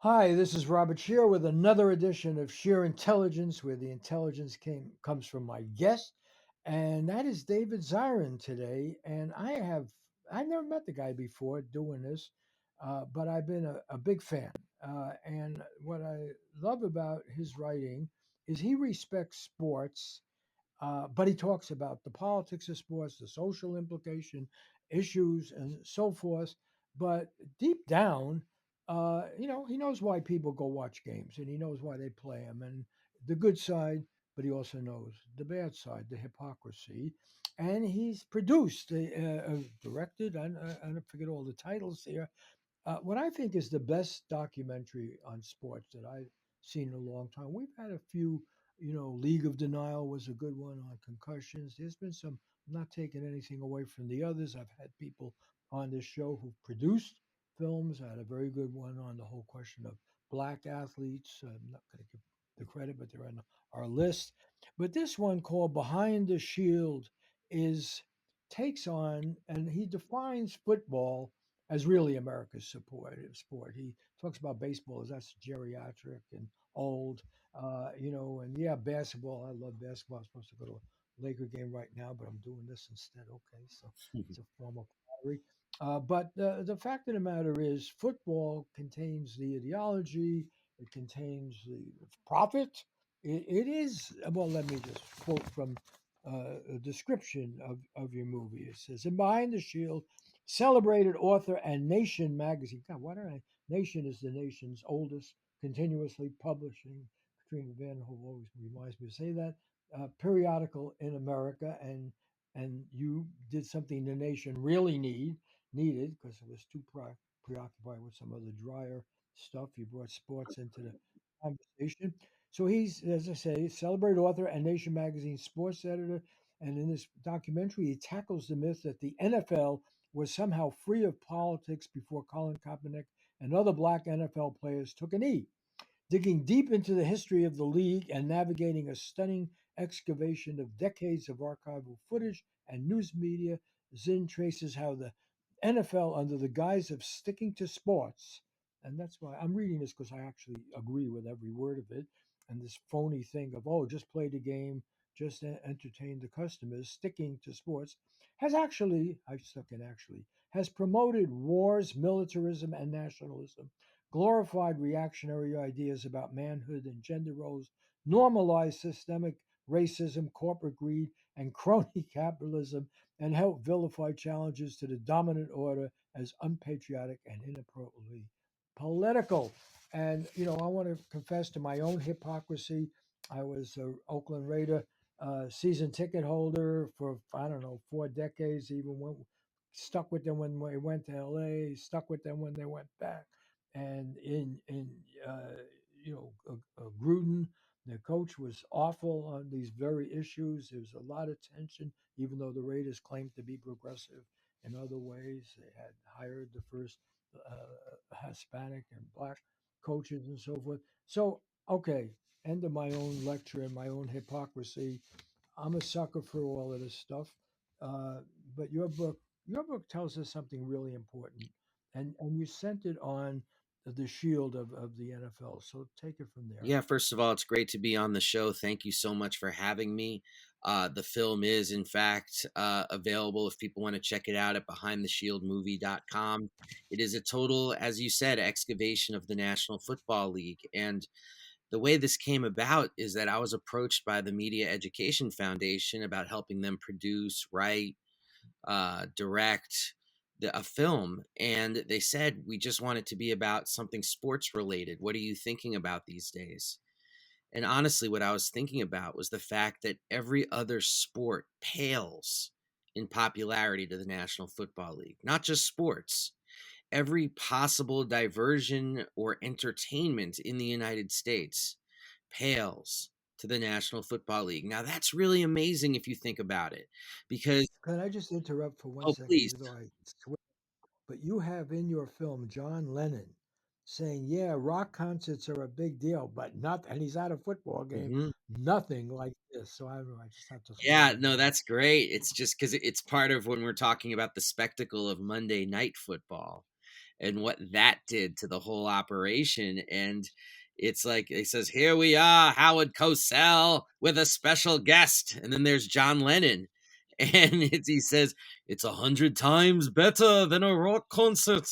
Hi, this is Robert Shear with another edition of Sheer Intelligence, where the intelligence comes from my guest, and that is David Zirin today. And I never met the guy before doing this, but I've been a big fan. And what I love about his writing is he respects sports, but he talks about the politics of sports, the social implication, issues, and so forth. But deep down, he knows why people go watch games, and he knows why they play them, and the good side. But he also knows the bad side, the hypocrisy. And he's produced, directed, I don't forget all the titles here, what I think is the best documentary on sports that I've seen in a long time. We've had a few, League of Denial was a good one on concussions. There's been some, I'm not taking anything away from the others. I've had people on this show who produced films. I had a very good one on the whole question of black athletes. I'm not going to give the credit, but they're on our list. But this one called Behind the Shield is takes on, and he defines football as really America's sport. He talks about baseball as that's geriatric and old, and yeah, basketball. I love basketball. I'm supposed to go to a Laker game right now, but I'm doing this instead. Okay, so it's a form of flattery. But the fact of the matter is, football contains the ideology. It contains the profit. It is, well, let me just quote from a description of your movie. It says, "In Behind the Shield, celebrated author and Nation magazine." God, why don't I? Nation is the nation's oldest continuously publishing. Katrina Van Hove always reminds me to say that periodical in America, and you did something the nation really needed because it was too preoccupied with some of the drier stuff. You brought sports into the conversation. So he's, as I say, celebrated author and Nation magazine sports editor. And in this documentary, he tackles the myth that the NFL was somehow free of politics before Colin Kaepernick and other black NFL players took a knee. Digging deep into the history of the league and navigating a stunning excavation of decades of archival footage and news media, Zinn traces how the NFL, under the guise of sticking to sports, and that's why I'm reading this because I actually agree with every word of it, and this phony thing of, oh, just play the game, just entertain the customers, sticking to sports, has actually, I stuck in actually, has promoted wars, militarism, and nationalism, glorified reactionary ideas about manhood and gender roles, normalized systemic racism, corporate greed, and crony capitalism, and helped vilify challenges to the dominant order as unpatriotic and inappropriately political. And, I want to confess to my own hypocrisy. I was an Oakland Raider season ticket holder for, I don't know, 4 decades, even stuck with them when they went to LA, stuck with them when they went back. And in Gruden, the coach was awful on these very issues. There was a lot of tension, even though the Raiders claimed to be progressive in other ways. They had hired the first Hispanic and black coaches and so forth. So, okay, end of my own lecture and my own hypocrisy. I'm a sucker for all of this stuff. Uh, but your book tells us something really important, and you sent it on the shield of the NFL. So take it from there. Yeah, first of all, it's great to be on the show. Thank you so much for having me. The film is, in fact, available if people want to check it out at behindtheshieldmovie.com. It is a total, as you said, excavation of the National Football League. And the way this came about is that I was approached by the Media Education Foundation about helping them produce, write, direct a film. And they said, we just want it to be about something sports related. What are you thinking about these days? And honestly, what I was thinking about was the fact that every other sport pales in popularity to the National Football League, not just sports. Every possible diversion or entertainment in the United States pales to the National Football League. Now, that's really amazing if you think about it, because, Can I just interrupt for one oh, second, please. even though I swear, but you have in your film John Lennon saying, "Yeah, rock concerts are a big deal, but not," and he's at a football game, Mhm. nothing like this. So I don't know. I just have to throw Yeah, that no, in there. that's great. It's just because it's part of when we're talking about the spectacle of Monday Night Football. and what that did to the whole operation. And it's like it says, "Here we are, Howard Cosell with a special guest," and then there's John Lennon, and he says, "It's 100 times better than a rock concert."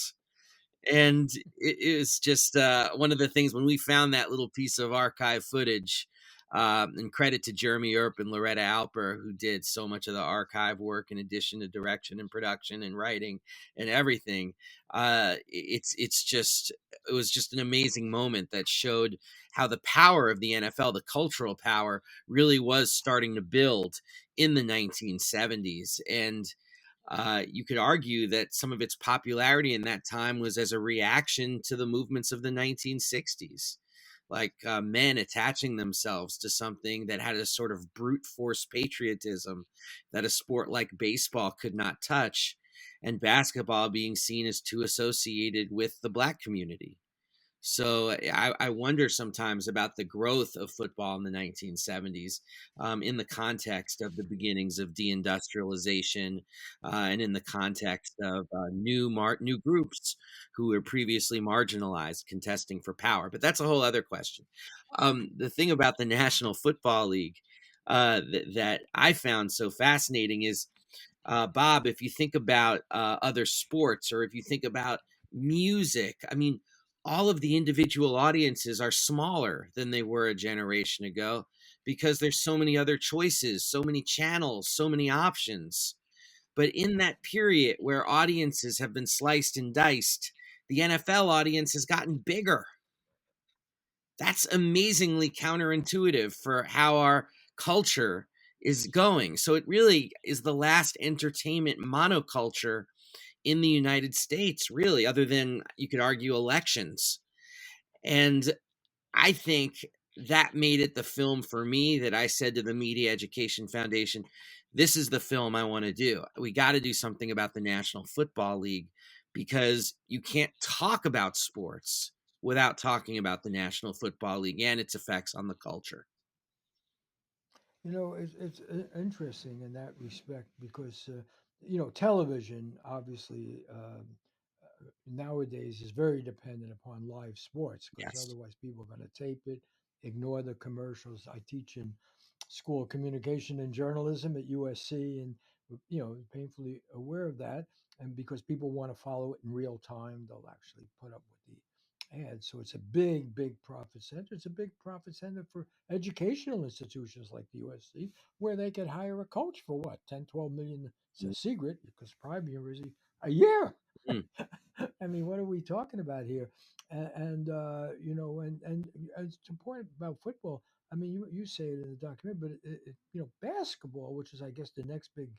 And it is just one of the things when we found that little piece of archive footage. And credit to Jeremy Earp and Loretta Alper, who did so much of the archive work in addition to direction and production and writing and everything. It was just an amazing moment that showed how the power of the NFL, the cultural power, really was starting to build in the 1970s. And you could argue that some of its popularity in that time was as a reaction to the movements of the 1960s, like men attaching themselves to something that had a sort of brute force patriotism that a sport like baseball could not touch, and basketball being seen as too associated with the Black community. So I wonder sometimes about the growth of football in the 1970s, in the context of the beginnings of deindustrialization, and in the context of new groups who were previously marginalized contesting for power. But that's a whole other question. The thing about the National Football League that I found so fascinating is, Bob, if you think about other sports or if you think about music, I mean, all of the individual audiences are smaller than they were a generation ago because there's so many other choices, so many channels, so many options. But in that period where audiences have been sliced and diced, the NFL audience has gotten bigger. That's amazingly counterintuitive for how our culture is going. So it really is the last entertainment monoculture in the United States, really, other than you could argue elections. And I think that made it the film for me that I said to the Media Education Foundation, this is the film I want to do. We got to do something about the National Football League because you can't talk about sports without talking about the National Football League and its effects on the culture. It's interesting in that respect because television obviously nowadays is very dependent upon live sports because Yes. otherwise people are going to tape it, ignore the commercials. I teach in School of Communication and Journalism at USC, and painfully aware of that. And because people want to follow it in real time, they'll actually put up with the ads. So it's a big, big profit center. It's a big profit center for educational institutions like the USC, where they could hire a coach for what, 10, 12 million. It's a secret because private university a year. Mm, I mean, what are we talking about here? And as to point about football, I mean, you say it in the document, but basketball, which is I guess the next big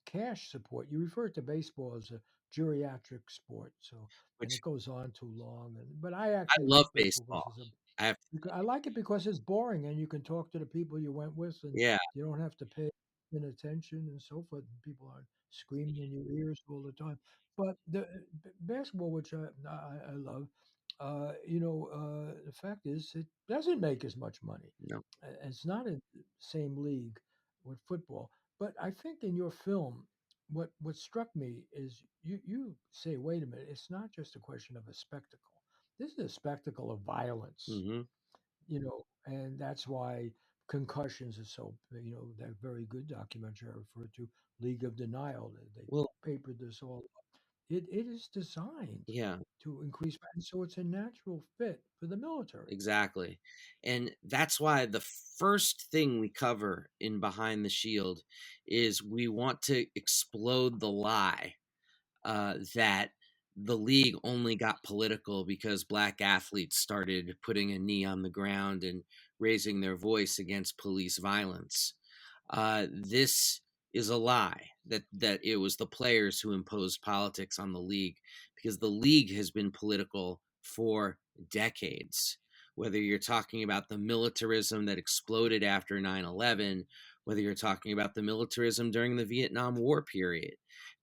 cash support. You refer to baseball as a geriatric sport, so and which it goes on too long. But I I actually love like baseball because baseball. I have, I like it because it's boring and you can talk to the people you went with, and yeah, you don't have to pay attention and so forth. And people aren't screaming in your ears all the time. But the basketball, which I love, the fact is it doesn't make as much money. no, It's not in the same league with football. But I think in your film, what struck me is you say, wait a minute, it's not just a question of a spectacle. This is a spectacle of violence, hmm and that's why concussions are so, that very good documentary I referred to, League of Denial. They well, papered this all up. It is designed yeah. to increase, and so it's a natural fit for the military. Exactly. And that's why the first thing we cover in Behind the Shield is we want to explode the lie that the league only got political because black athletes started putting a knee on the ground and raising their voice against police violence. This is a lie that it was the players who imposed politics on the league because the league has been political for decades. Whether you're talking about the militarism that exploded after 9/11, whether you're talking about the militarism during the Vietnam War period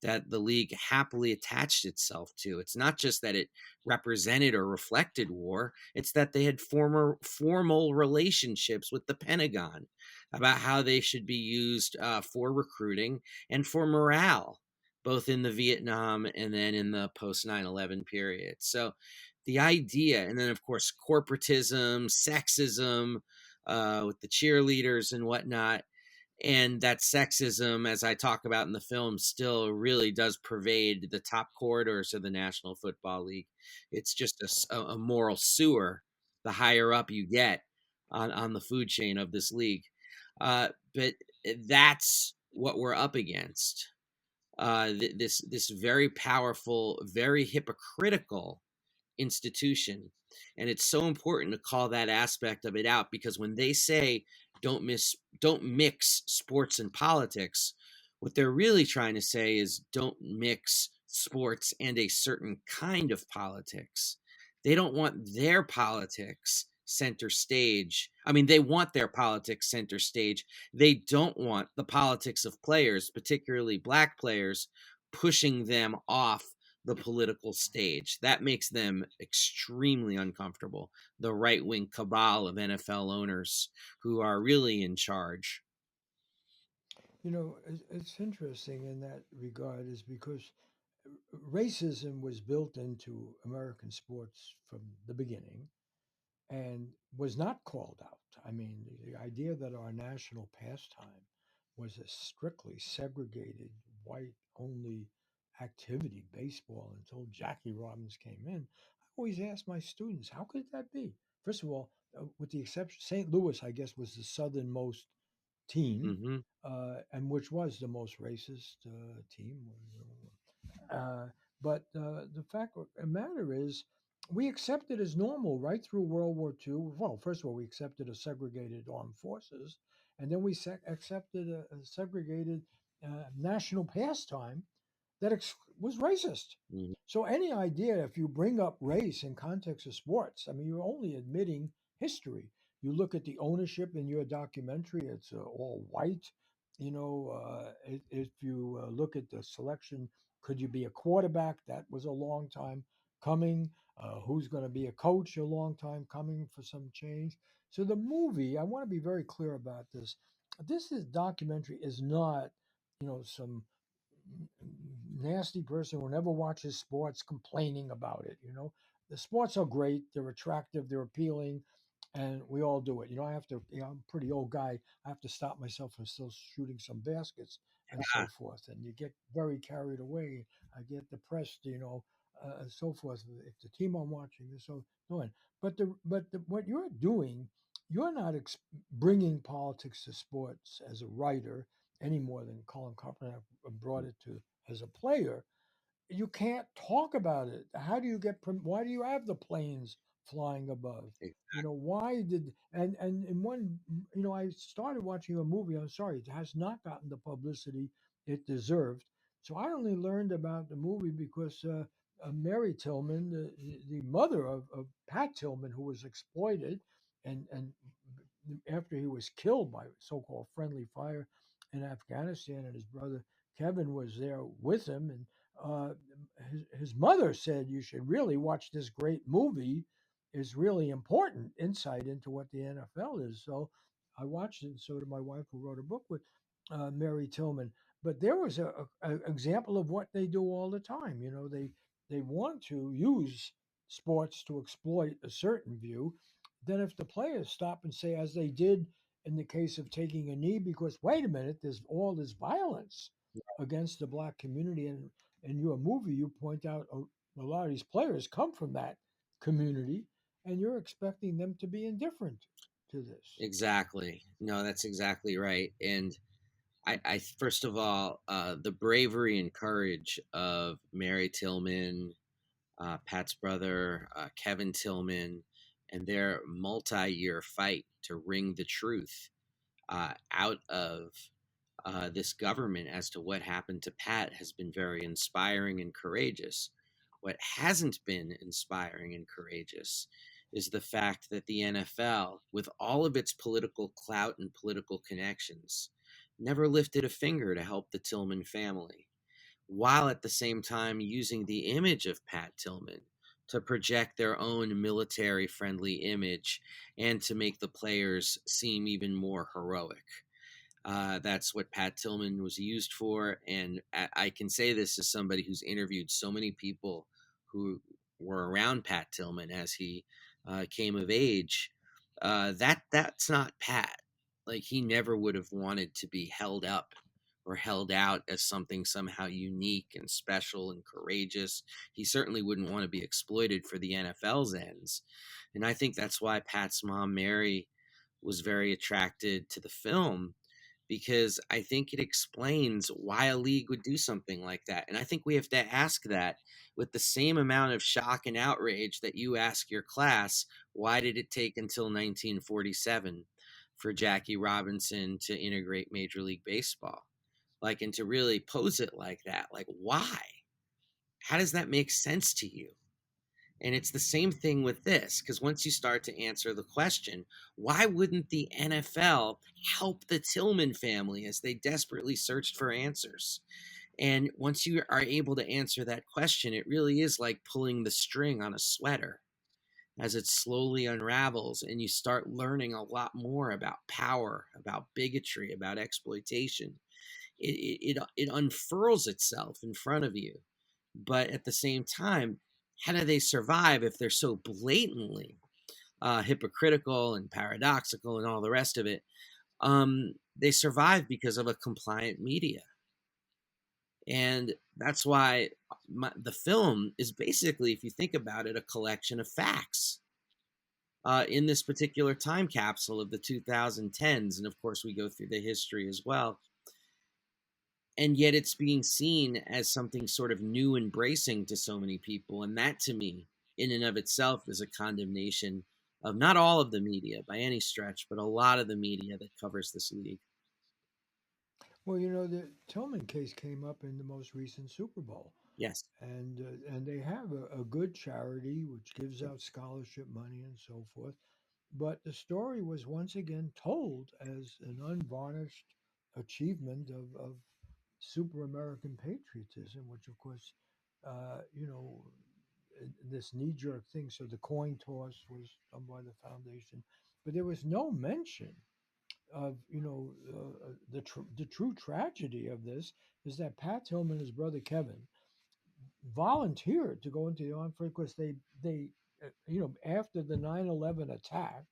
that the league happily attached itself to. It's not just that it represented or reflected war, it's that they had formal relationships with the Pentagon about how they should be used for recruiting and for morale. both in the Vietnam and then in the post 9/11 period. So the idea, and then of course corporatism, sexism, with the cheerleaders and whatnot, and that sexism, as I talk about in the film, still really does pervade the top corridors of the National Football League. It's just a moral sewer the higher up you get on the food chain of this league. But that's what we're up against. This very powerful, very hypocritical institution. And it's so important to call that aspect of it out, because when they say don't mix sports and politics, what they're really trying to say is don't mix sports and a certain kind of politics. They don't want their politics center stage. I mean, they want their politics center stage. They don't want the politics of players, particularly black players, pushing them off the political stage. That makes them extremely uncomfortable. The right wing cabal of NFL owners who are really in charge. It's interesting in that regard, is because racism was built into American sports from the beginning and was not called out. I mean, the idea that our national pastime was a strictly segregated, white only activity, baseball, until Jackie Robinson came in. I always ask my students, how could that be? First of all, with the exception, St. Louis, I guess, was the southernmost team, Hmm. and which was the most racist team. Uh, but the fact of the matter is, we accepted as normal right through World War II. Well, first of all, we accepted a segregated armed forces, and then we accepted a segregated national pastime that was racist. Hmm. So any idea, if you bring up race in context of sports, I mean, you're only admitting history. You look at the ownership in your documentary; it's all white. If you look at the selection, could you be a quarterback? That was a long time coming. Who's going to be a coach? A long time coming for some change. So the movie, I want to be very clear about this. This is documentary is not, some nasty person who never watches sports complaining about it. The sports are great, they're attractive, they're appealing, and we all do it. I have to, I'm a pretty old guy. I have to stop myself from still shooting some baskets and so forth. And you get very carried away. I get depressed, and so forth. If the team I'm watching is so doing, what you're doing, you're not bringing politics to sports as a writer any more than Colin Kaepernick brought it to as a player. You can't talk about it. How do you get? Why do you have the planes flying above? Why did and in one, I started watching a movie. I'm sorry, it has not gotten the publicity it deserved. So I only learned about the movie because Mary Tillman, the mother of Pat Tillman, who was exploited, and after he was killed by so-called friendly fire in Afghanistan, and his brother Kevin was there with him, and uh, his mother said, "You should really watch this great movie. It's really important insight into what the NFL is." So I watched it, and so did my wife, who wrote a book with Mary Tillman. But there was a example of what they do all the time. They want to use sports to exploit a certain view. Then, if the players stop and say, as they did in the case of taking a knee, because wait a minute, there's all this violence against the black community, and in your movie, you point out a lot of these players come from that community, and you're expecting them to be indifferent to this. Exactly. No, that's exactly right. And I first of all, the bravery and courage of Mary Tillman, Pat's brother, Kevin Tillman, and their multi-year fight to wring the truth out of this government as to what happened to Pat has been very inspiring and courageous. What hasn't been inspiring and courageous is the fact that the NFL, with all of its political clout and political connections, never lifted a finger to help the Tillman family, while at the same time using the image of Pat Tillman to project their own military friendly image and to make the players seem even more heroic. That's what Pat Tillman was used for. And I can say this as somebody who's interviewed so many people who were around Pat Tillman as he came of age. That's not Pat. Like, he never would have wanted to be held up or held out as something somehow unique and special and courageous. He certainly wouldn't want to be exploited for the NFL's ends. And I think that's why Pat's mom, Mary, was very attracted to the film, because I think it explains why a league would do something like that. And I think we have to ask that with the same amount of shock and outrage that you ask your class, why did it take until 1947 for Jackie Robinson to integrate Major League Baseball? Like, and to really pose it like that, like, why? How does that make sense to you? And it's the same thing with this, because once you start to answer the question, why wouldn't the NFL help the Tillman family as they desperately searched for answers? And once you are able to answer that question, it really is like pulling the string on a sweater as it slowly unravels, and you start learning a lot more about power, about bigotry, about exploitation. It unfurls itself in front of you. But at the same time, how do they survive if they're so blatantly hypocritical and paradoxical and all the rest of it? They survive because of a compliant media. And that's why the film is basically, if you think about it, a collection of facts in this particular time capsule of the 2010s. And of course, we go through the history as well. And yet it's being seen as something sort of new and bracing to so many people. And that, to me, in and of itself, is a condemnation of not all of the media by any stretch, but a lot of the media that covers this league. Well, the Tillman case came up in the most recent Super Bowl, Yes. and they have a good charity which gives out scholarship money and so forth. But the story was once again told as an unvarnished achievement of super American patriotism, which of course, this knee jerk thing. So the coin toss was done by the foundation, but there was no mention of the true tragedy of this is that Pat Tillman and his brother Kevin volunteered to go into the armed forces because they after the 9/11 attack,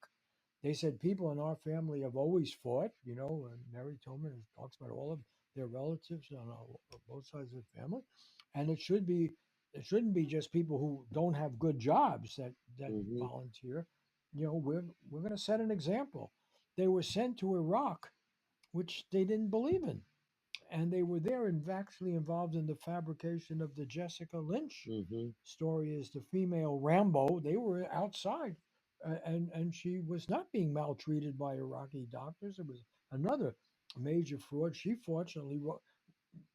they said people in our family have always fought. And Mary Tillman talks about all of their relatives on both sides of the family, and it shouldn't be just people who don't have good jobs that Hmm. volunteer. We're going to set an example. They were sent to Iraq, which they didn't believe in, and they were there and actually involved in the fabrication of the Jessica Lynch Hmm. story as the female Rambo. They were outside, and she was not being maltreated by Iraqi doctors. It was another major fraud. She fortunately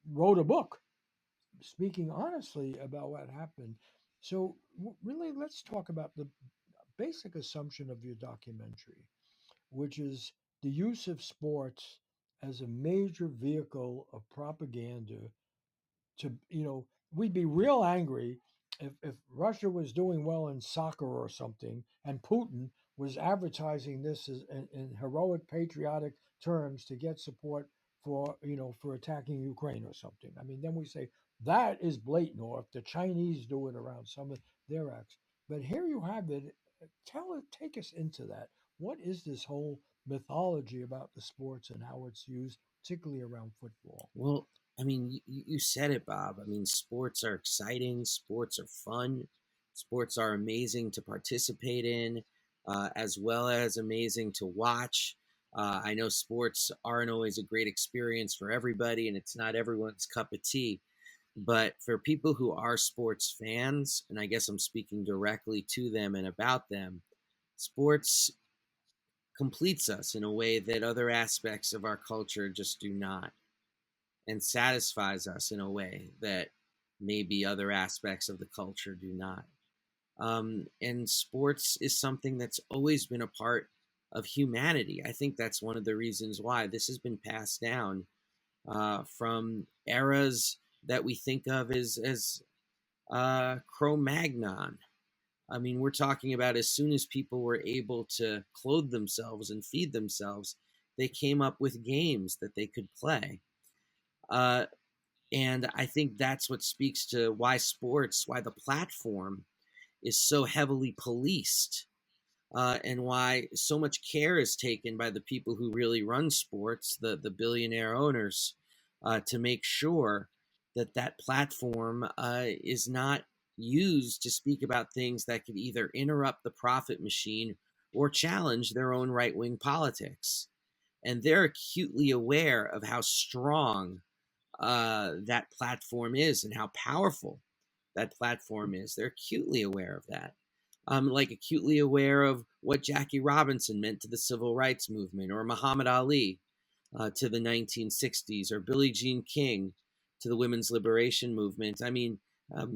wrote a book speaking honestly about what happened. So, really, let's talk about the basic assumption of your documentary, which is the use of sports as a major vehicle of propaganda we'd be real angry if Russia was doing well in soccer or something and Putin was advertising this in heroic patriotic terms to get support for attacking Ukraine or something. I mean, then we say that is blatant, or if the Chinese do it around some of their acts. But here you have it. Take us into that. What is this whole mythology about the sports and how it's used, particularly around football? Well, I mean, you said it, Bob. I mean, sports are exciting, sports are fun, sports are amazing to participate in, as well as amazing to watch. I know sports aren't always a great experience for everybody, and it's not everyone's cup of tea. But for people who are sports fans, and I guess I'm speaking directly to them and about them, sports completes us in a way that other aspects of our culture just do not, and satisfies us in a way that maybe other aspects of the culture do not. And sports is something that's always been a part of humanity. I think that's one of the reasons why this has been passed down from eras that we think of as Cro-Magnon. I mean, we're talking about as soon as people were able to clothe themselves and feed themselves, they came up with games that they could play. Uh, and I think that's what speaks to why sports, why the platform is so heavily policed, and why so much care is taken by the people who really run sports, the billionaire owners, to make sure that that platform is not used to speak about things that could either interrupt the profit machine or challenge their own right wing politics. And they're acutely aware of how strong that platform is and how powerful that platform is. They're acutely aware of that. Like acutely aware of what Jackie Robinson meant to the civil rights movement, or Muhammad Ali to the 1960s, or Billie Jean King to the women's liberation movement. I mean,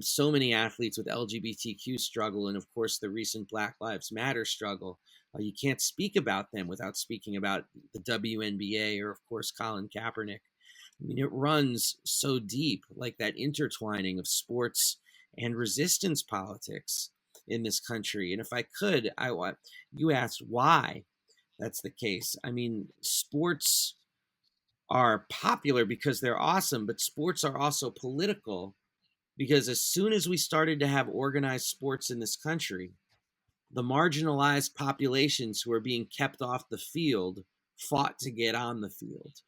so many athletes with LGBTQ struggle, and of course the recent Black Lives Matter struggle. You can't speak about them without speaking about the WNBA, or of course Colin Kaepernick. I mean, it runs so deep, like that intertwining of sports and resistance politics in this country. And if I could, I want you asked why that's the case. I mean, sports are popular because they're awesome, but sports are also political because as soon as we started to have organized sports in this country, the marginalized populations who are being kept off the field fought to get on the field.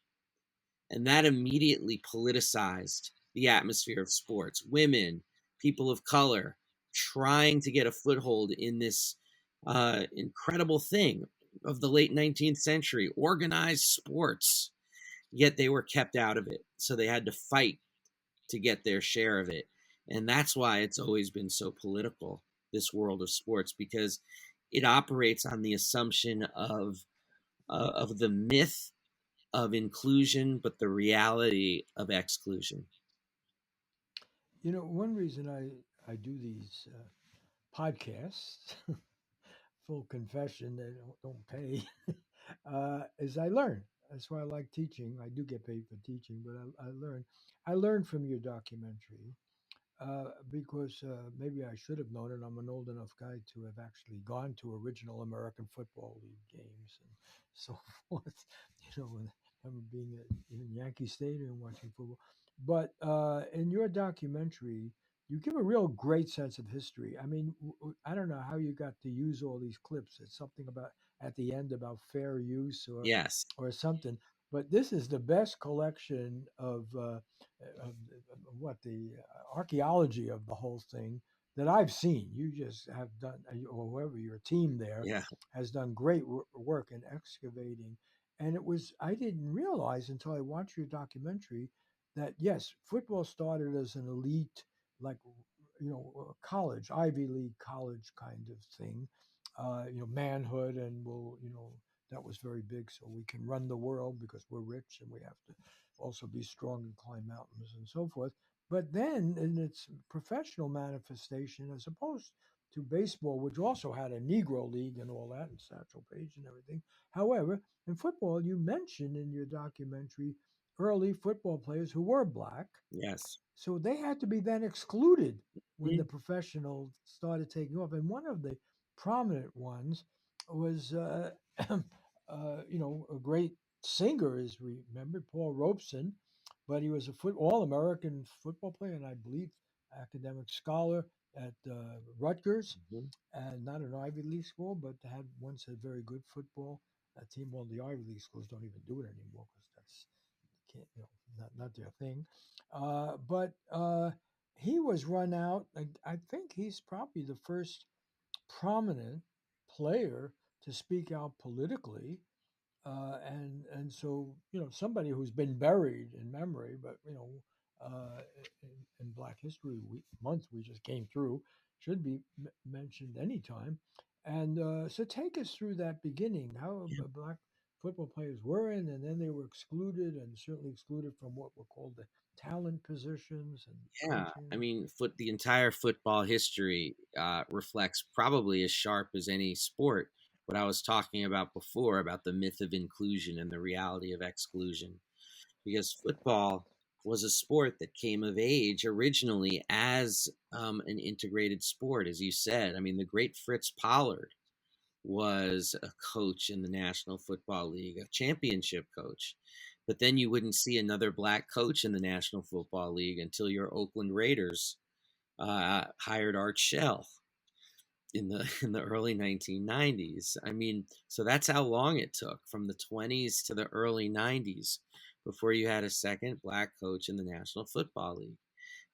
And that immediately politicized the atmosphere of sports. Women, people of color, trying to get a foothold in this incredible thing of the late 19th century, organized sports, yet they were kept out of it. So they had to fight to get their share of it. And that's why it's always been so political, this world of sports, because it operates on the assumption of the myth of inclusion, but the reality of exclusion. You know, one reason I do these podcasts, full confession, they don't pay, is I learn. That's why I like teaching. I do get paid for teaching, but I learn. I learned from your documentary because maybe I should have known it. I'm an old enough guy to have actually gone to original American Football League games and so forth. You know, when I remember being in Yankee Stadium watching football. But in your documentary, you give a real great sense of history. I mean, I don't know how you got to use all these clips. It's something about at the end about fair use Yes. or something. But this is the best collection of what the archaeology of the whole thing that I've seen. You just have done, or whoever your team there Yeah. has done great work in excavating. And it was, I didn't realize until I watched your documentary that yes, football started as an elite, like, college, Ivy League college kind of thing. Manhood, and that was very big. So we can run the world because we're rich and we have to also be strong and climb mountains and so forth. But then in its professional manifestation, as opposed to baseball, which also had a Negro League and all that, and Satchel Paige and everything. However, in football, you mentioned in your documentary early football players who were black, Yes. so they had to be then excluded when the Mm. professional started taking off. And one of the prominent ones was, a great singer is remembered, Paul Robeson, but he was a all-American football player, and I believe academic scholar at Rutgers, Mhm. and not an Ivy League school, but had once a very good football team. Well, the Ivy League schools don't even do it anymore because that's can't, not their thing. But he was run out. I think he's probably the first prominent player to speak out politically, and so somebody who's been buried in memory, but in Black History Month we just came through, should be mentioned anytime. And so take us through that beginning, how black football players were in, and then they were excluded, and certainly excluded from what were called the talent positions and Yeah. I coaching. mean, the entire football history reflects probably as sharp as any sport what I was talking about before about the myth of inclusion and the reality of exclusion. Because football was a sport that came of age originally as an integrated sport, as you said. I mean, the great Fritz Pollard was a coach in the National Football League, a championship coach. But then you wouldn't see another black coach in the National Football League until your Oakland Raiders hired Art Shell in the in the early 1990s. I mean, so that's how long it took from the 20s to the early 90s before you had a second black coach in the National Football League.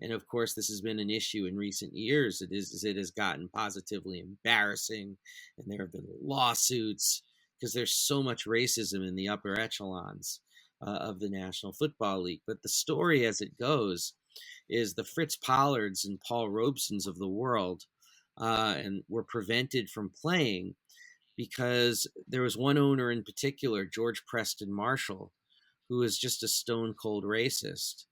And of course, this has been an issue in recent years. It has gotten positively embarrassing, and there have been lawsuits because there's so much racism in the upper echelons of the National Football League. But the story, as it goes, is the Fritz Pollards and Paul Robesons of the world, and were prevented from playing because there was one owner in particular, George Preston Marshall, who was just a stone cold racist.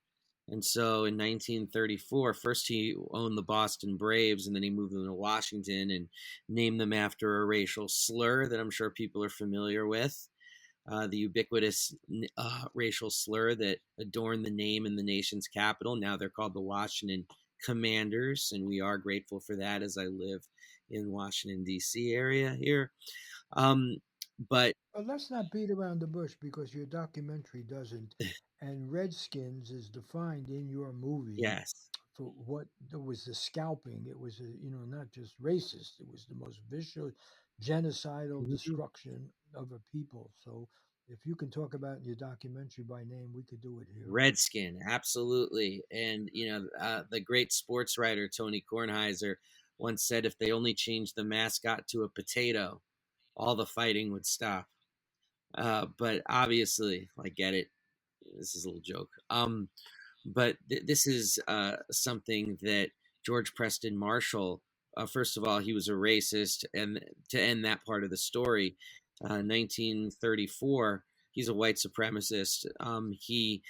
And so in 1934, first he owned the Boston Braves, and then he moved them to Washington and named them after a racial slur that I'm sure people are familiar with, the ubiquitous racial slur that adorned the name in the nation's capital. Now they're called the Washington Commanders, and we are grateful for that as I live in Washington, D.C. area here. Um, but Well, let's not beat around the bush because your documentary doesn't. And Redskins is defined in your movie yes. for what it was the scalping. It was, not just racist. It was the most vicious, genocidal Mhm. destruction of a people. So if you can talk about in your documentary by name, we could do it here. Redskin, absolutely. And, the great sports writer Tony Kornheiser once said if they only changed the mascot to a potato, all the fighting would stop. But obviously, I get it. This is a little joke. But this is something that George Preston Marshall, first of all, he was a racist. And to end that part of the story, 1934, he's a white supremacist. He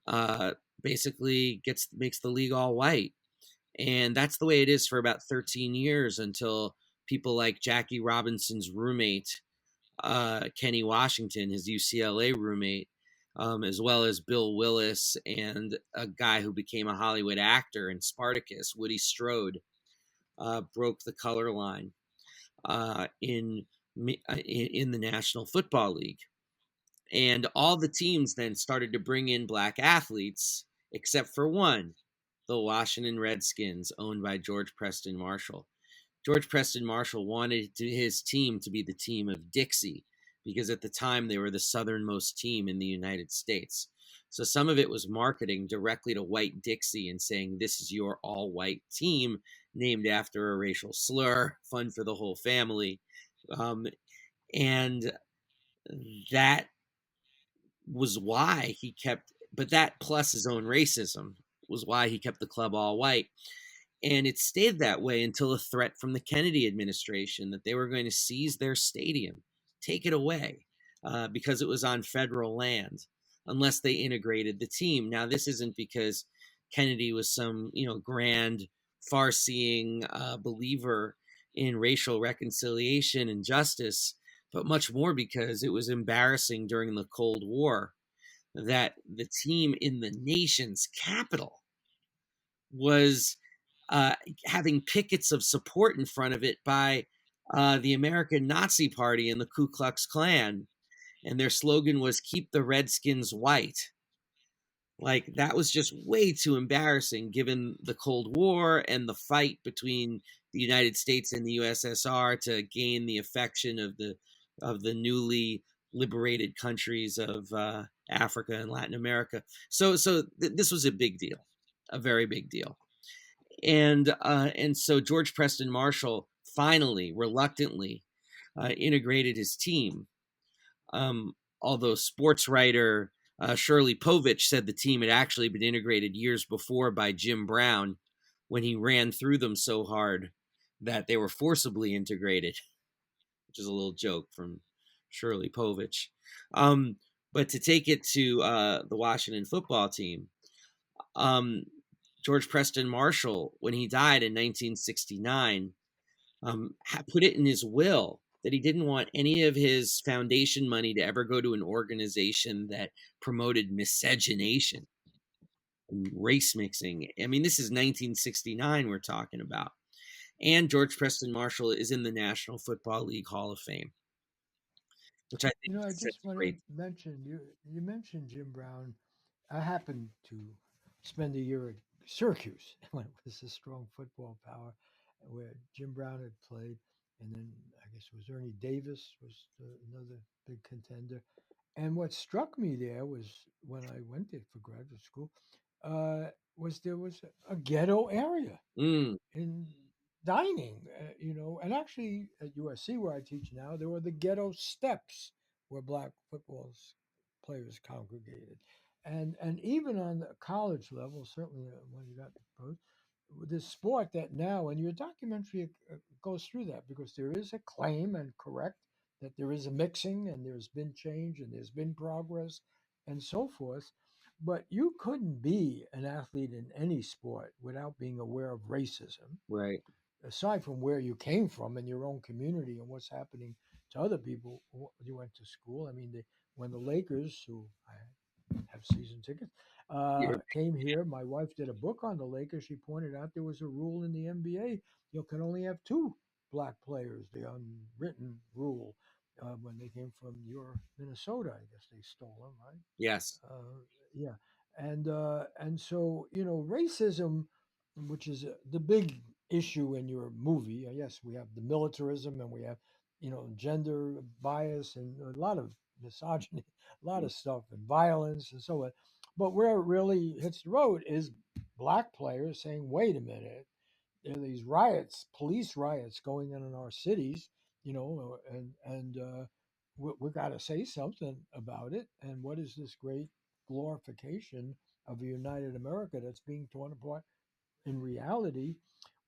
uh, basically makes the league all white. And that's the way it is for about 13 years until people like Jackie Robinson's roommate, Kenny Washington, his UCLA roommate, as well as Bill Willis and a guy who became a Hollywood actor in Spartacus, Woody Strode, broke the color line uh, in, in the National Football League. And all the teams then started to bring in black athletes, except for one, the Washington Redskins, owned by George Preston Marshall. George Preston Marshall wanted his team to be the team of Dixie because at the time they were the southernmost team in the United States. So some of it was marketing directly to white Dixie and saying, this is your all white team named after a racial slur, fun for the whole family. And that was why he kept, but that plus his own racism was why he kept the club all white. And it stayed that way until a threat from the Kennedy administration that they were going to seize their stadium, take it away, because it was on federal land, unless they integrated the team. Now, this isn't because Kennedy was some, grand, far-seeing believer in racial reconciliation and justice, but much more because it was embarrassing during the Cold War that the team in the nation's capital was uh, having pickets of support in front of it by the American Nazi Party and the Ku Klux Klan. And their slogan was "Keep the Redskins white." Like, that was just way too embarrassing given the Cold War and the fight between the United States and the USSR to gain the affection of the newly liberated countries of Africa and Latin America. So this was a big deal, a very big deal. And so George Preston Marshall finally, reluctantly, integrated his team. Although sports writer Shirley Povich said the team had actually been integrated years before by Jim Brown when he ran through them so hard that they were forcibly integrated, which is a little joke from Shirley Povich. Um, but to take it to the Washington football team, um, George Preston Marshall, when he died in 1969, put it in his will that he didn't want any of his foundation money to ever go to an organization that promoted miscegenation and race mixing. I mean, this is 1969 we're talking about. And George Preston Marshall is in the National Football League Hall of Fame, which I think You know, I is such just a want to great. mention you mentioned Jim Brown. I happened to spend a year at Syracuse when it was a strong football power, where Jim Brown had played, and then I guess it was Ernie Davis was another big contender. And what struck me there was when I went there for graduate school, uh, was there was a ghetto area Mm, in dining, and actually at USC where I teach now, there were the ghetto steps where black players congregated, and even on the college level, certainly when you got pros, this sport that now, and your documentary goes through that because there is a claim and correct that there is a mixing and there's been change and there's been progress and so forth. But you couldn't be an athlete in any sport without being aware of racism, right. aside from where you came from in your own community and what's happening to other people you went to school. I mean, when the Lakers, who I have season tickets, You're, came here, my wife did a book on the Lakers. She pointed out there was a rule in the NBA you can only have two black players, the unwritten rule. When they came from your Minnesota, I guess they stole them, right? yes. Yeah, and so racism, which is the big issue in your movie. Yes, we have the militarism and we have gender bias and a lot of misogyny, a lot of stuff and violence and so on. But where it really hits the road is black players saying, "Wait a minute, there are these riots, police riots going on in our cities, and we got to say something about it. And what is this great glorification of a united America that's being torn apart in reality?"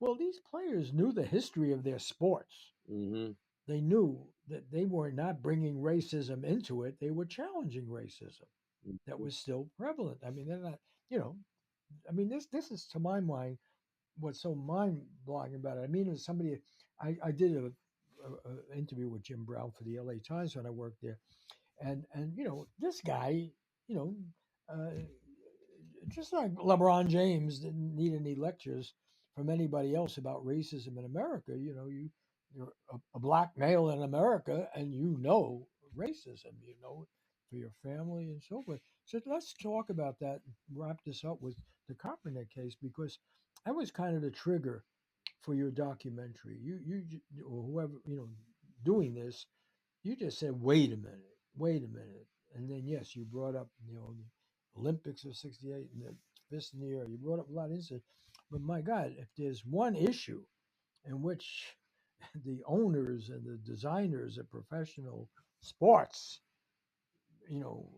Well, these players knew the history of their sports. Hmm. They knew that they were not bringing racism into it; they were challenging racism that was still prevalent. I mean, they're not, you know, I mean, this is to my mind what's so mind blowing about it. I mean, as somebody, I did a interview with Jim Brown for the LA Times when I worked there, and this guy, you know, uh, just like LeBron James didn't need any lectures from anybody else about racism in America. You're a black male in America, and racism. For your family and so forth. So let's talk about that. And wrap this up with the Kaepernick case because that was kind of the trigger for your documentary. Or whoever doing this, you just said, wait a minute. And then, yes, you brought up, the Olympics of 68 and the fist in the air. You brought up a lot of incidents. But my God, if there's one issue in which the owners and the designers of professional sports, you know,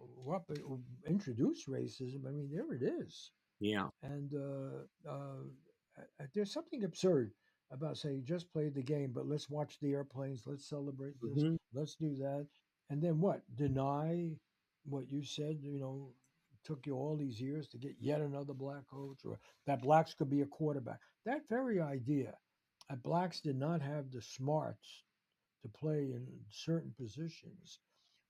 introduce racism, I mean, there it is. Yeah. And there's something absurd about saying just play the game, but let's watch the airplanes, let's celebrate this, Hmm. let's do that, and then what? Deny what you said. Took you all these years to get yet another black coach, or that blacks could be a quarterback. That very idea that blacks did not have the smarts to play in certain positions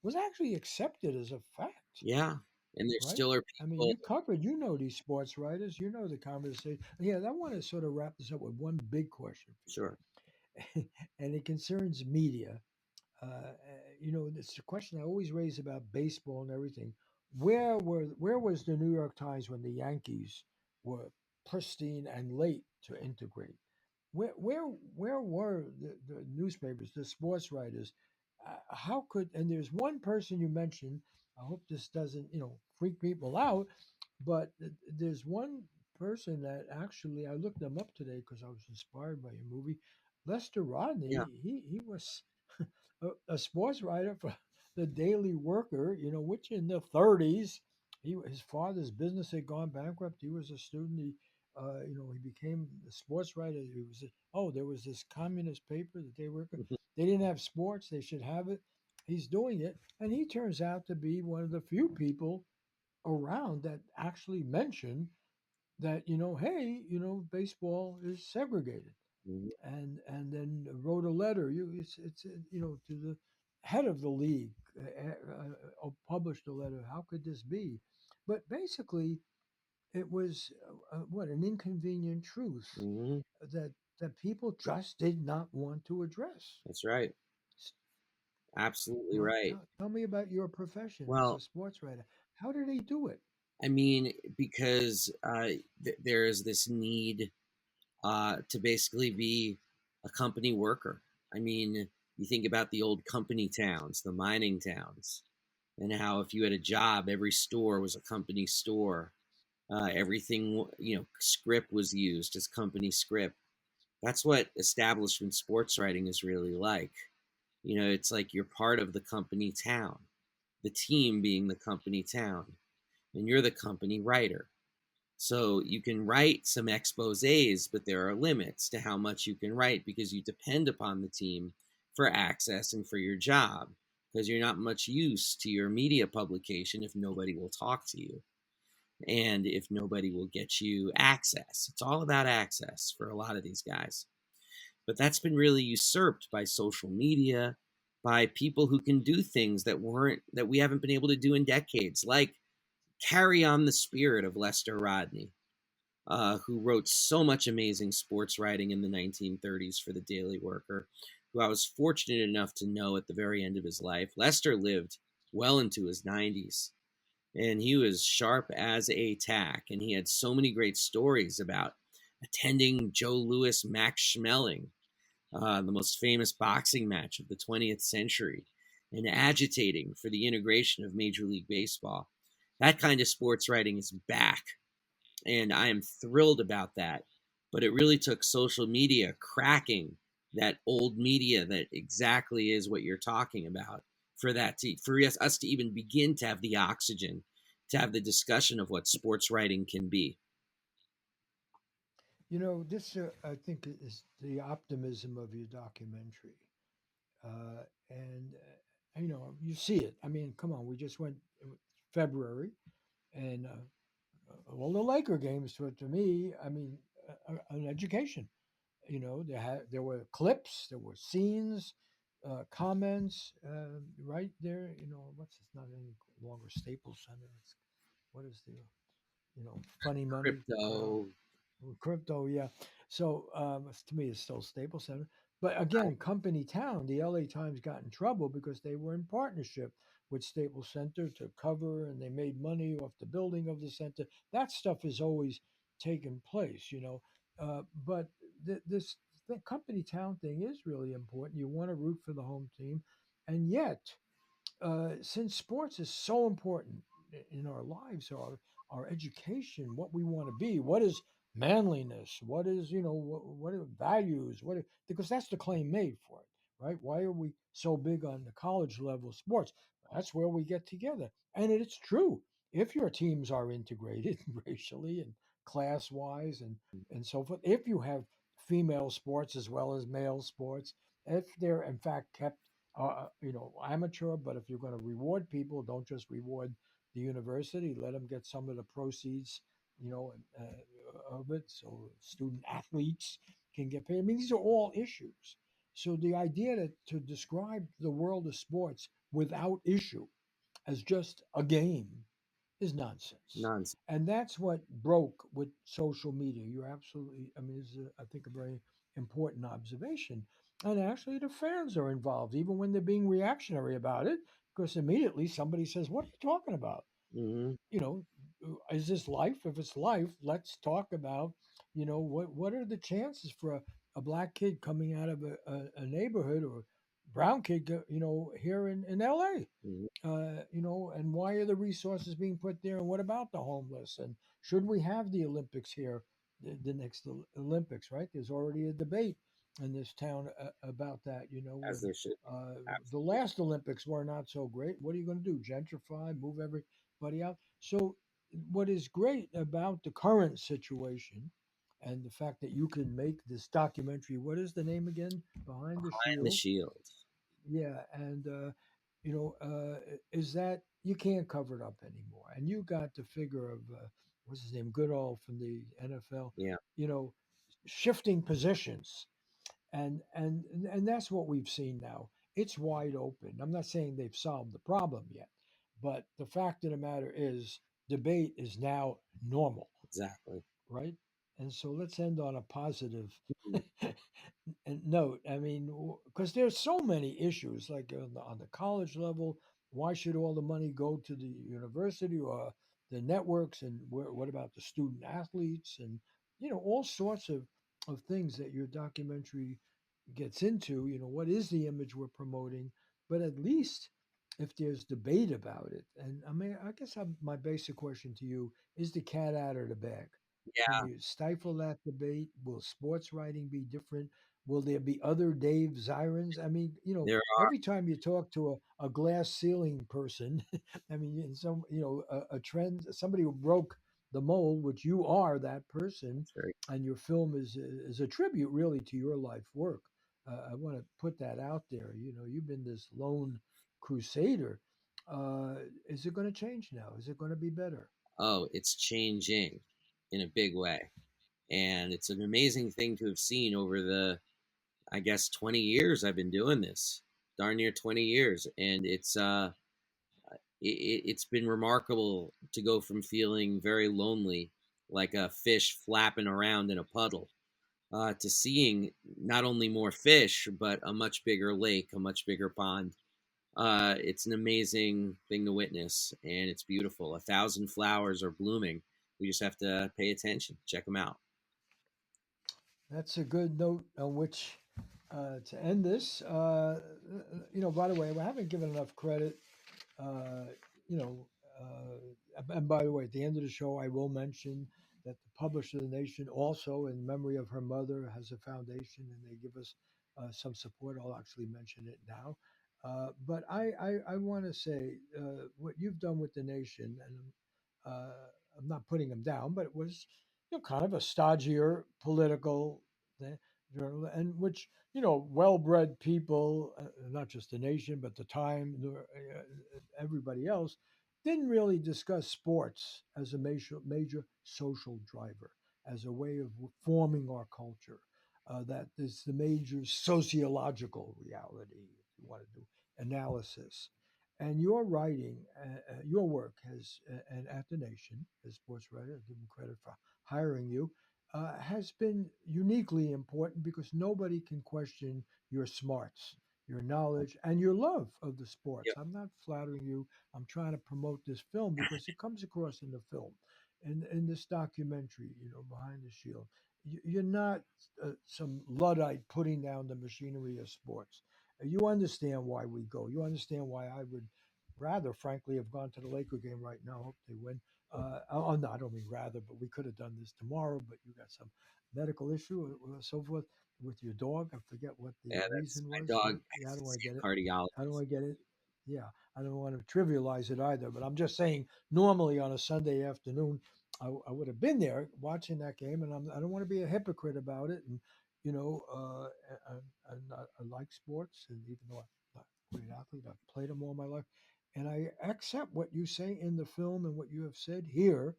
was actually accepted as a fact, Yeah. And there right? still are I mean, people. these sports writers, the conversation. Yeah, I want to sort of wrap this up with one big question Sure. for you, and it concerns media. It's a question I always raise about baseball and everything. Where was the New York Times when the Yankees were pristine and late to integrate? Where were the newspapers, the sports writers? How could and there's one person you mentioned. I hope this doesn't freak people out, but there's one person that actually I looked them up today because I was inspired by your movie. Lester Yeah. Rodney, he was a sports writer for the Daily Worker, which in the 30s, his father's business had gone bankrupt. He was a student. He became a sports writer. There was this communist paper that they were. Mhm. They didn't have sports. They should have it. He's doing it, and he turns out to be one of the few people around that actually mention that hey, baseball is segregated, Mhm. and then wrote a letter. It's to the head of the league, published a letter. How could this be? But basically, it was what an inconvenient truth Mhm. that that people just did not want to address. That's right. S- Absolutely Well, right. tell me about your profession as a Well, sports writer. How do they do it? I mean, because there is this need to basically be a company worker. I mean, you think about the old company towns, the mining towns, and how if you had a job, every store was a company store. Everything, script was used as company script. That's what establishment sports writing is really like. It's like you're part of the company town, the team being the company town, and you're the company writer. So you can write some exposés, but there are limits to how much you can write because you depend upon the team for access and for your job because you're not much use to your media publication if nobody will talk to you and if nobody will get you access. It's all about access for a lot of these guys. But that's been really usurped by social media, by people who can do things that we haven't been able to do in decades, like carry on the spirit of Lester Rodney, who wrote so much amazing sports writing in the 1930s for the Daily Worker, who I was fortunate enough to know at the very end of his life. Lester lived well into his 90s, and he was sharp as a tack, and he had so many great stories about attending Joe Louis Max Schmeling, the most famous boxing match of the 20th century, and agitating for the integration of Major League Baseball. That kind of sports writing is back, and I am thrilled about that. But it really took social media cracking that old media that exactly is what you're talking about for us to even begin to have the oxygen to have the discussion of what sports writing can be. This I think is the optimism of your documentary, and you see it. I mean, come on, we just went February, and all the Laker games to me, I mean, an education. There were clips, there were scenes, comments, right there. What's it's not any longer Staples Center. What is the funny money Crypto. crypto? Yeah. So to me, it's still Staples Center. But again, Company Town, the LA Times got in trouble because they were in partnership with Staples Center to cover, and they made money off the building of the center. That stuff has always taken place. But this the Company Town thing is really important. You want to root for the home team, and yet since sports is so important in our lives, our education, what we want to be, what is manliness, what is what are values, because that's the claim made for it, right? Why are we so big on the college level sports? That's where we get together, and it's true. If your teams are integrated racially and class wise and so forth, if you have female sports as well as male sports, if they're in fact kept amateur. But if you're going to reward people, don't just reward the university. Let them get some of the proceeds, of it, so student athletes can get paid. I mean, these are all issues. So the idea to describe the world of sports without issue as just a game is nonsense. Nonsense. And that's what broke with social media. You're absolutely, I mean, this is, I think, a very important observation. And actually, the fans are involved, even when they're being reactionary about it, because immediately somebody says, "What are you talking about? Hmm. you know, is this life? If it's life, let's talk about, what are the chances for a black kid coming out of a neighborhood or brown kid, here in LA? Hmm. And why are the resources being put there? And what about the homeless? And should we have the Olympics here, the next Olympics, right? There's already a debate in this town about that, As when there should be. the Absolutely. last Olympics were not so great. What are you going to do? Gentrify, move everybody out? So, what is great about the current situation and the fact that you can make this documentary, what is the name again? Behind the Behind the Shield? shield. Yeah, and is that you can't cover it up anymore, and you got the figure of what's his name, Goodall from the NFL, Yeah. you know, shifting positions, and that's what we've seen now. It's wide open. I'm not saying they've solved the problem yet, but the fact of the matter is, debate is now normal, Exactly. right? And so let's end on a positive Mm. note. I mean, because there's so many issues, like on the college level. Why should all the money go to the university or the networks? And what about the student athletes? And all sorts of things that your documentary gets into. What is the image we're promoting? But at least if there's debate about it, and I mean, I guess my basic question to you is: the cat out of the bag? Can Yeah, you stifle that debate? Will sports writing be different? Will there be other Dave Zirins? I mean, there are. every time you talk to a glass ceiling person, I mean, in some, a trend, somebody who broke the mold, which you are that person, That's very. and your film is a tribute really to your life work. I want to put that out there. You've been this lone crusader. Uh, is it going to change now? Is it going to be better? Oh, it's changing in a big way, and it's an amazing thing to have seen over the, I guess, 20 years I've been doing this, darn near 20 years, and it's been remarkable to go from feeling very lonely, like a fish flapping around in a puddle, to seeing not only more fish but a much bigger lake, a much bigger pond. It's an amazing thing to witness, and it's beautiful. 1,000 flowers are blooming. We just have to pay attention, check them out. That's a good note on which to end this. By the way, we haven't given enough credit. Uh, you know, and by the way, at the end of the show, I will mention that the Publisher of the Nation, also in memory of her mother, has a foundation, and they give us some support. I'll actually mention it now. But I want to say what you've done with the nation, and uh, I'm not putting them down, but it was kind of a stodgier political th- journal, and which well-bred people, not just the nation, but the time, everybody else, didn't really discuss sports as a major social driver, as a way of forming our culture. That is the major sociological reality, if you want to do analysis. And your writing, your work has, and at the Nation, as sports writer, I give them credit for hiring you, has been uniquely important because nobody can question your smarts, your knowledge, and your love of the sports. Yep, I'm not flattering you. I'm trying to promote this film because it comes across in the film, in this documentary, Behind the Shield. You're not some Luddite putting down the machinery of sports. You understand why we go. You understand why I would rather, frankly, have gone to the Laker game right now. Hope they win. Oh, no, I don't mean rather, but we could have done this tomorrow. But you got some medical issue or so forth with your dog. I forget what the yeah, that's reason my was. dog. Yeah, I don't I want see to get a it. I don't cardiologist. want to get it. Yeah, I don't want to trivialize it either. But I'm just saying, normally on a Sunday afternoon, I would have been there watching that game, and I don't want to be a hypocrite about it. And I like sports, and even though I'm not a great athlete, I've played them all my life, and I accept what you say in the film and what you have said here.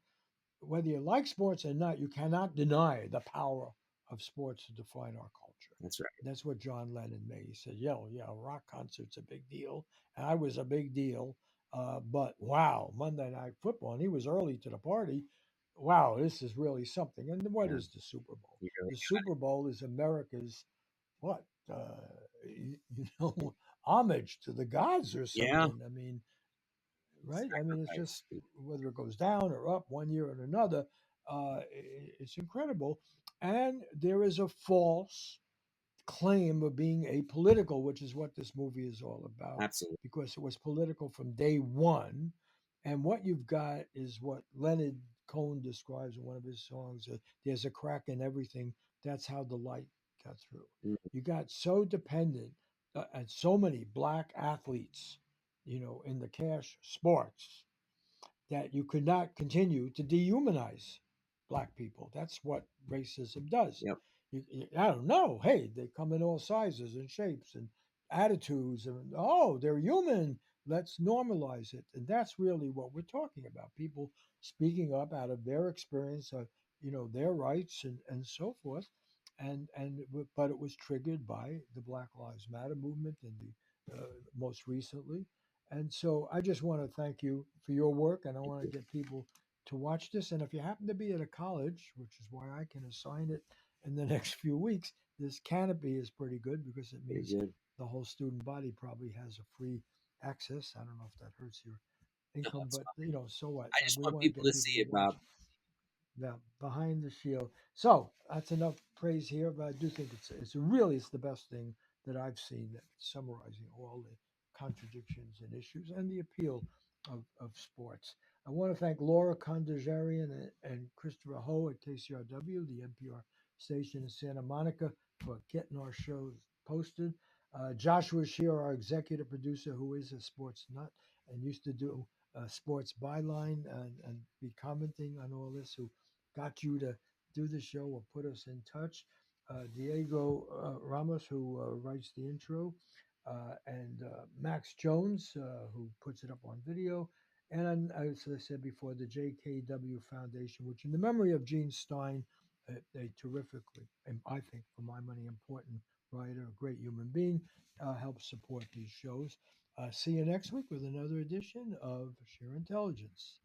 Whether you like sports or not, you cannot deny the power of sports to define our culture. That's right. That's what John Lennon made. He said, "Yo, yeah, a rock concert's a big deal." And I was a big deal. But wow, Monday Night Football, and he was early to the party. Wow, this is really something. And what Yeah, is the Super Bowl? you really. The Super Bowl is America's what? Homage to the gods or Yeah, something. I mean, right? I mean, it's just sacrifice. whether it goes down or up one year or another, it's incredible. And there is a false claim of being apolitical, which is what this movie is all about, Absolutely. because it was political from day one. And what you've got is what Leonard Cohen describes in one of his songs: there's a crack in everything. That's how the light got through. Mm, You got so dependent and so many black athletes, in the cash sports, that you could not continue to dehumanize black people. That's what racism does. yep. I don't know. Hey, they come in all sizes and shapes and attitudes, and oh, they're human. Let's normalize it, and that's really what we're talking about. People speaking up out of their experience of their rights and so forth, but it was triggered by the Black Lives Matter movement and the most recently, and so I just want to thank you for your work, and I want to get people to watch this. And if you happen to be at a college, which is why I can assign it in the next few weeks, this canopy is pretty good because it Very means good. the whole student body probably has a free access. I don't know if that hurts your No, income, it's but fine. so what? I just We want want to people get to people see to it, Bob. watch it. Yeah, behind the shield. So that's enough praise here, but I do think it's the best thing that I've seen, that summarizing all the contradictions and issues and the appeal of sports. I want to thank Laura Kondajarian and Christopher Ho at KCRW, the NPR station in Santa Monica, for getting our shows posted. Joshua Shear, our executive producer, who is a sports nut and used to do sports byline and be commenting on all this, who got you to do the show or put us in touch. Diego Ramos, who writes the intro, and Max Jones, who puts it up on video. And as I said before, the JKW Foundation, which, in the memory of Gene Stein, a terrifically, and I think for my money, important writer, a great human being, helps support these shows. See you next week with another edition of Sheer Intelligence.